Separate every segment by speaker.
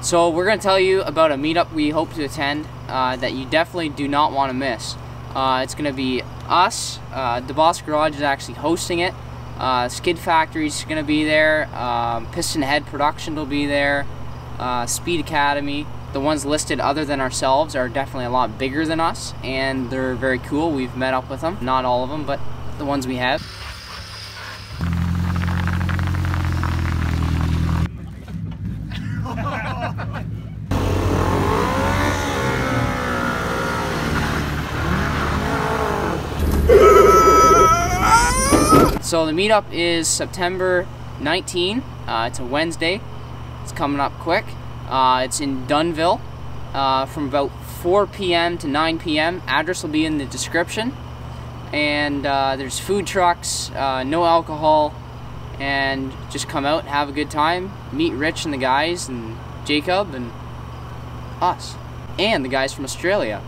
Speaker 1: So we're going to tell you about a meetup we hope to attend that you definitely do not want to miss. It's going to be us. Deboss Garage is actually hosting it. Skid Factory's going to be there. Piston Head Production will be there. Speed Academy. The ones listed other than ourselves are definitely a lot bigger than us, and they're very cool. We've met up with them. Not all of them, but the ones we have. So the meetup is September 19. It's a Wednesday. It's coming up quick. It's in Dunnville from about 4 p.m. to 9 p.m. Address will be in the description. And there's food trucks, no alcohol, and just come out, have a good time, meet Rich and the guys, and Jacob, and us, and the guys from Australia,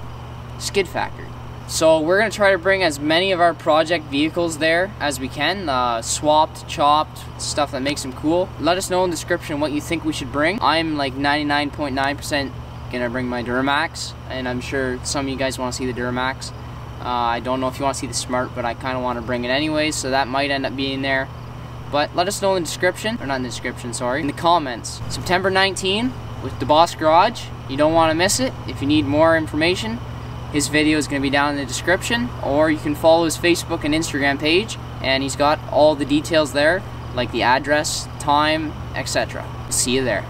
Speaker 1: Skid Factory. So we're going to try to bring as many of our project vehicles there as we can, swapped, chopped, stuff that makes them cool. Let us know in the description what you think we should bring. I'm like 99.9% going to bring my Duramax, and I'm sure some of you guys want to see the Duramax. I don't know if you want to see the Smart, but I kind of want to bring it anyways, so that might end up being there. But let us know in the description, or not in the description, sorry, in the comments. September 19 with Deboss Garage. You don't want to miss it. If you need more information, his video is going to be down in the description, or you can follow his Facebook and Instagram page, and he's got all the details there, like the address, time, etc. See you there.